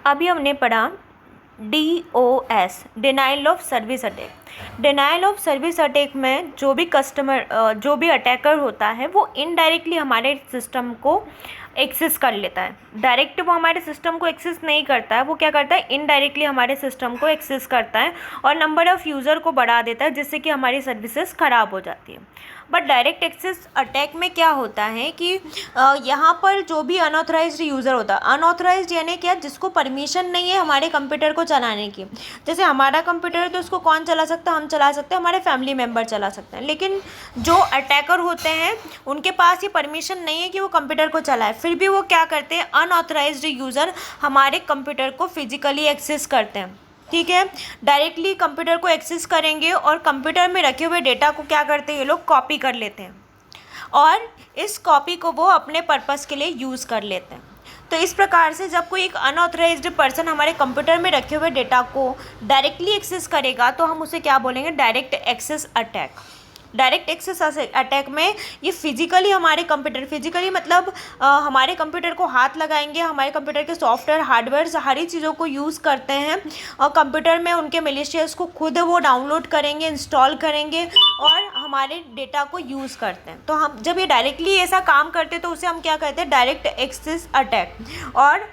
अभी हमने पढ़ा DOS, denial of service attack. Denial of service attack में जो भी अटैकर होता है वो इनडायरेक्टली हमारे सिस्टम को एक्सेस कर लेता है। डायरेक्ट वो हमारे सिस्टम को एक्सेस नहीं करता है, वो क्या करता है, इनडायरेक्टली हमारे सिस्टम को एक्सेस करता है और नंबर ऑफ़ यूज़र को बढ़ा देता है, जिससे कि हमारी सर्विसेज ख़राब हो जाती है। बट डायरेक्ट एक्सेस अटैक में क्या होता है कि यहाँ पर जो भी अनऑथराइज्ड यूज़र होता है, अनऑथराइज्ड यानी क्या, जिसको परमिशन नहीं है हमारे कंप्यूटर को चलाने की। जैसे हमारा कंप्यूटर है तो उसको कौन चला सकता है, हम चला सकते हैं, हमारे फैमिली मेम्बर चला सकते हैं। लेकिन जो अटैकर होते हैं उनके पास ये परमिशन नहीं है कि वो कंप्यूटर को चलाए, फिर भी वो क्या करते हैं, अनऑथराइज्ड यूज़र हमारे कंप्यूटर को फिजिकली एक्सेस करते हैं। ठीक है, डायरेक्टली कंप्यूटर को एक्सेस करेंगे और कंप्यूटर में रखे हुए डेटा को क्या करते हैं, ये लोग कॉपी कर लेते हैं और इस कॉपी को वो अपने पर्पस के लिए यूज़ कर लेते हैं। तो इस प्रकार से जब कोई एक अनऑथराइज्ड पर्सन हमारे कंप्यूटर में रखे हुए डेटा को डायरेक्टली एक्सेस करेगा तो हम उसे क्या बोलेंगे, direct access attack. Direct access attack में ये फिजिकली हमारे कंप्यूटर, फिजिकली मतलब हमारे कंप्यूटर को हाथ लगाएंगे, हमारे कंप्यूटर के सॉफ्टवेयर हार्डवेयर सारी चीज़ों को यूज़ करते हैं और कंप्यूटर में उनके मैलिशियस को खुद वो डाउनलोड करेंगे, इंस्टॉल करेंगे और हमारे डेटा को यूज़ करते हैं। तो हम जब ये डायरेक्टली ऐसा काम करते हैं तो उसे हम क्या कहते हैं, डायरेक्ट एक्सेस अटैक। और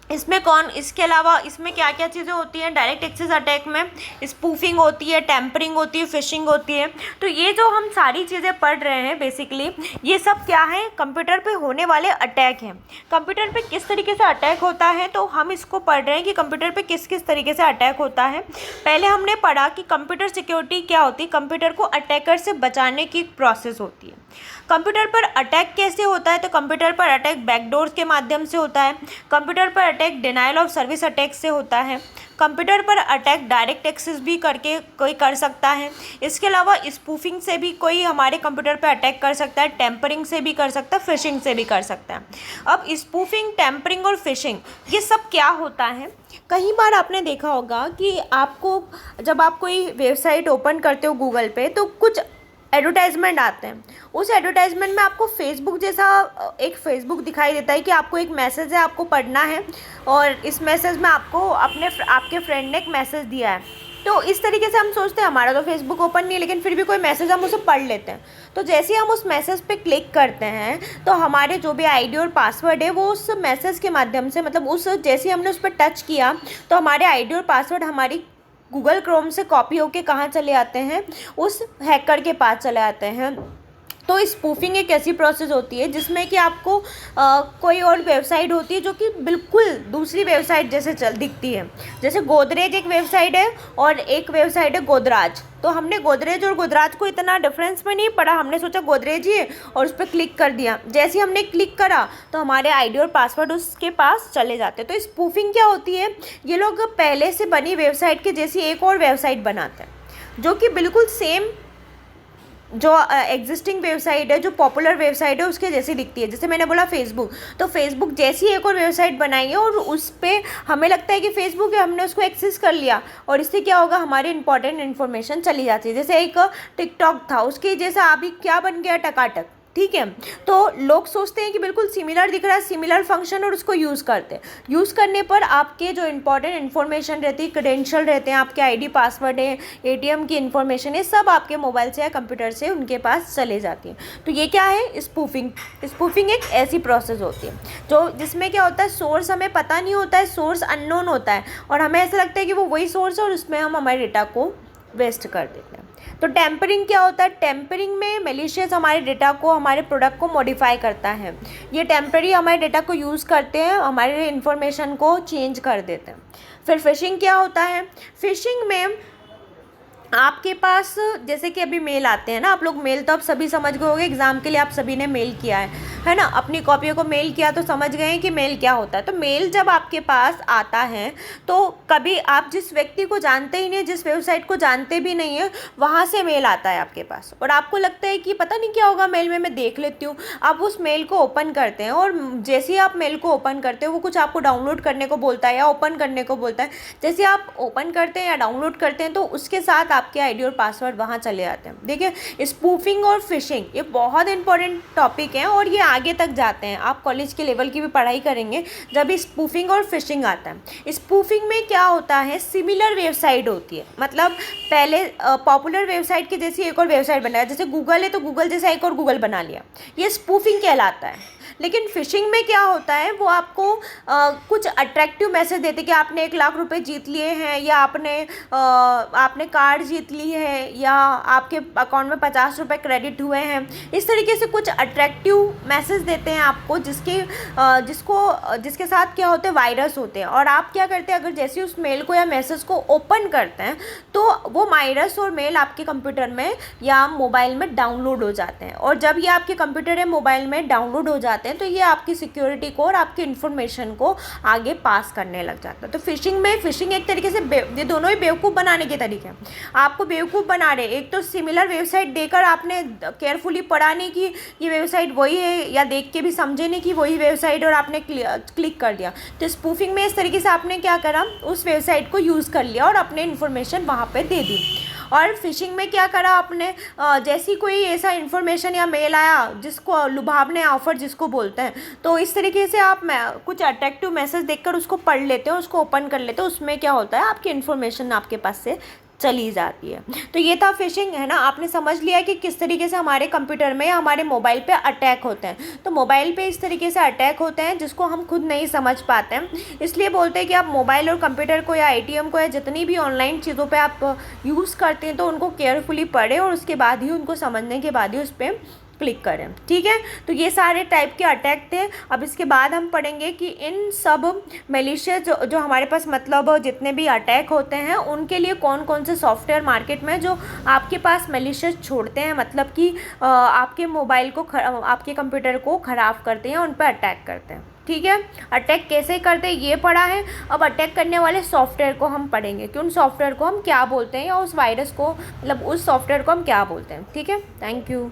इसके अलावा इसमें क्या क्या चीज़ें होती हैं डायरेक्ट एक्सेस अटैक में, स्पूफिंग होती है, टेम्परिंग होती है, फिशिंग होती है। तो ये जो हम सारी चीज़ें पढ़ रहे हैं बेसिकली, ये सब क्या है, कंप्यूटर पे होने वाले अटैक हैं। कंप्यूटर पे किस तरीके से अटैक होता है तो हम इसको पढ़ रहे हैं कि कंप्यूटर पे किस किस तरीके से अटैक होता है। पहले हमने पढ़ा कि कंप्यूटर सिक्योरिटी क्या होती है, कंप्यूटर को अटैकर से बचाने की प्रोसेस होती है। कंप्यूटर पर अटैक कैसे होता है, तो कंप्यूटर पर अटैक बैकडोर्स के माध्यम से होता है। कंप्यूटर पर attack denial of service attack से होता है। कंप्यूटर पर अटैक डायरेक्ट एक्सेस भी करके कोई कर सकता है। इसके अलावा स्पूफिंग से भी कोई हमारे कंप्यूटर पर अटैक कर सकता है, टेम्परिंग से भी कर सकता है, फिशिंग से भी कर सकता है। अब स्पूफिंग, टेम्परिंग और फिशिंग ये सब क्या होता है, कई बार आपने देखा होगा कि आपको जब आप कोई वेबसाइट ओपन करते हो गूगल पे तो कुछ एडवर्टाइजमेंट आते हैं। उस एडवर्टाइजमेंट में आपको फेसबुक जैसा एक फेसबुक दिखाई देता है कि आपको एक मैसेज है, आपको पढ़ना है और इस मैसेज में आपको आपके फ्रेंड ने एक मैसेज दिया है। तो इस तरीके से हम सोचते हैं हमारा तो फेसबुक ओपन नहीं है, लेकिन फिर भी कोई मैसेज हम उसे पढ़ लेते हैं। तो जैसे ही हम उस मैसेज पे क्लिक करते हैं तो हमारे जो भी आईडी और पासवर्ड है वो उस मैसेज के माध्यम से, मतलब जैसे ही हमने उस पर टच किया तो हमारे आईडी और पासवर्ड हमारी गूगल क्रोम से कॉपी होके कहाँ चले आते हैं, उस हैकर के पास चले आते हैं। तो स्पूफिंग एक ऐसी प्रोसेस होती है जिसमें कि आपको कोई और वेबसाइट होती है जो कि बिल्कुल दूसरी वेबसाइट जैसे दिखती है। जैसे गोदरेज एक वेबसाइट है और एक वेबसाइट है गोदराज। तो हमने गोदरेज और गोदराज को इतना डिफरेंस में नहीं पढ़ा, हमने सोचा गोदरेज ही है और उस पर क्लिक कर दिया। जैसे ही हमने क्लिक करा तो हमारे आईडी और पासवर्ड उसके पास चले जाते। तो स्पूफिंग क्या होती है, ये लोग पहले से बनी वेबसाइट के जैसी एक और वेबसाइट बनाते हैं जो कि बिल्कुल सेम जो एग्जिस्टिंग वेबसाइट है, जो पॉपुलर वेबसाइट है उसके जैसी दिखती है। जैसे मैंने बोला फेसबुक, तो फेसबुक जैसी एक और वेबसाइट बनाई है और उस पर हमें लगता है कि फेसबुक है, हमने उसको एक्सेस कर लिया और इससे क्या होगा, हमारी इंपॉर्टेंट इन्फॉर्मेशन चली जाती है। जैसे एक टिकटॉक था, उसके जैसा अभी क्या बन गया, टकाटक। ठीक है, तो लोग सोचते हैं कि बिल्कुल सिमिलर दिख रहा है, सिमिलर फंक्शन, और उसको यूज़ करते हैं। यूज़ करने पर आपके जो इंपॉर्टेंट इन्फॉर्मेशन रहती है, क्रेडेंशियल रहते हैं, आपके आईडी पासवर्ड है, एटीएम की इन्फॉर्मेशन है, सब आपके मोबाइल से या कंप्यूटर से उनके पास चले जाती है। तो ये क्या है, स्पूफिंग। स्पूफिंग एक ऐसी प्रोसेस होती है जिसमें क्या होता है, सोर्स हमें पता नहीं होता है, सोर्स अननोन होता है और हमें ऐसा लगता है कि वो वही सोर्स है और उसमें हम हमारे डेटा को वेस्ट कर देते हैं। तो टेम्परिंग क्या होता है, टेम्परिंग में मैलिशियस हमारे डेटा को, हमारे प्रोडक्ट को मॉडिफाई करता है। ये टेम्पररी हमारे डेटा को यूज़ करते हैं, हमारे इन्फॉर्मेशन को चेंज कर देते हैं। फिर फिशिंग क्या होता है, फिशिंग में आपके पास जैसे कि अभी मेल आते हैं ना, आप लोग मेल तो आप सभी समझ गए होंगे, एग्ज़ाम के लिए आप सभी ने मेल किया है ना, अपनी कॉपियों को मेल किया तो समझ गए कि मेल क्या होता है। तो मेल जब आपके पास आता है तो कभी आप जिस व्यक्ति को जानते ही नहीं, जिस वेबसाइट को जानते भी नहीं है, वहाँ से मेल आता है आपके पास और आपको लगता है कि पता नहीं क्या होगा मेल में, मैं देख लेती हूँ। आप उस मेल को ओपन करते हैं और जैसे ही आप मेल को ओपन करते हो वो कुछ आपको डाउनलोड करने को बोलता है या ओपन करने को बोलता है। जैसे आप ओपन करते हैं या डाउनलोड करते हैं तो उसके साथ आपके आईडी और पासवर्ड वहाँ चले जाते हैं। देखिए, स्पूफिंग और फिशिंग ये बहुत इंपॉर्टेंट टॉपिक हैं और ये आगे तक जाते हैं। आप कॉलेज के लेवल की भी पढ़ाई करेंगे जब स्पूफिंग और फिशिंग आता है। स्पूफिंग में क्या होता है, सिमिलर वेबसाइट होती है, मतलब पहले पॉपुलर वेबसाइट की जैसी एक और वेबसाइट बनाया, जैसे गूगल है तो गूगल जैसा एक और गूगल बना लिया, ये स्पूफिंग कहलाता है। लेकिन फिशिंग में क्या होता है, वो आपको कुछ अट्रैक्टिव मैसेज देते कि आपने 1 लाख रुपए जीत लिए हैं, या आपने कार जीत ली है, या आपके अकाउंट में 50 रुपये क्रेडिट हुए हैं। इस तरीके से कुछ अट्रैक्टिव मैसेज देते हैं आपको, जिसके साथ क्या होते हैं, वायरस होते हैं। और आप क्या करते हैं, अगर जैसे उस मेल को या मैसेज को ओपन करते हैं तो वो वायरस और मेल आपके कंप्यूटर में या मोबाइल में डाउनलोड हो जाते हैं। और जब ये आपके कंप्यूटर या मोबाइल में डाउनलोड हो जाते हैं तो ये आपकी सिक्योरिटी को और आपकी इन्फॉर्मेशन को आगे पास करने लग जाता है। तो फिशिंग एक तरीके से ये दोनों ही बेवकूफ़ बनाने के तरीके हैं। आपको बेवकूफ़ बना रहे, एक तो सिमिलर वेबसाइट देकर आपने केयरफुली पढ़ा नहीं कि ये वेबसाइट वही है, या देख के भी समझे नहीं कि वही वेबसाइट, और आपने क्लिक कर दिया। तो स्पूफिंग में इस तरीके से आपने क्या करा, उस वेबसाइट को यूज़ कर लिया और अपने इन्फॉर्मेशन वहाँ पे दे दी। और फिशिंग में क्या करा आपने, जैसी कोई ऐसा इन्फॉर्मेशन या मेल आया जिसको लुभावने ऑफर जिसको बोलते हैं, तो इस तरीके से आप कुछ अट्रैक्टिव मैसेज देखकर उसको पढ़ लेते हो, उसको ओपन कर लेते हो। उसमें क्या होता है, आपकी इन्फॉर्मेशन आपके पास से चली जाती है। तो ये था फिशिंग, है ना। आपने समझ लिया कि किस तरीके से हमारे कंप्यूटर में या हमारे मोबाइल पे अटैक होते हैं। तो मोबाइल पे इस तरीके से अटैक होते हैं जिसको हम खुद नहीं समझ पाते हैं, इसलिए बोलते हैं कि आप मोबाइल और कंप्यूटर को या एटीएम को या जितनी भी ऑनलाइन चीज़ों पे आप यूज़ करते हैं तो उनको केयरफुली पढ़ें और उसके बाद ही उनको समझने के बाद ही उस पर क्लिक करें, ठीक है। तो ये सारे टाइप के अटैक थे। अब इसके बाद हम पढ़ेंगे कि इन सब मैलिशियस जो हमारे पास, मतलब जितने भी अटैक होते हैं उनके लिए कौन कौन से सॉफ्टवेयर मार्केट में जो आपके पास मैलिशियस छोड़ते हैं, मतलब कि आपके मोबाइल को आपके कंप्यूटर को ख़राब करते हैं, उन पर अटैक करते हैं, ठीक है। अटैक कैसे करते हैं ये पढ़ा है। अब अटैक करने वाले सॉफ्टवेयर को हम पढ़ेंगे कि उन सॉफ्टवेयर को हम क्या बोलते हैं, या उस वायरस को, मतलब उस सॉफ्टवेयर को हम क्या बोलते हैं, ठीक है। Thank you.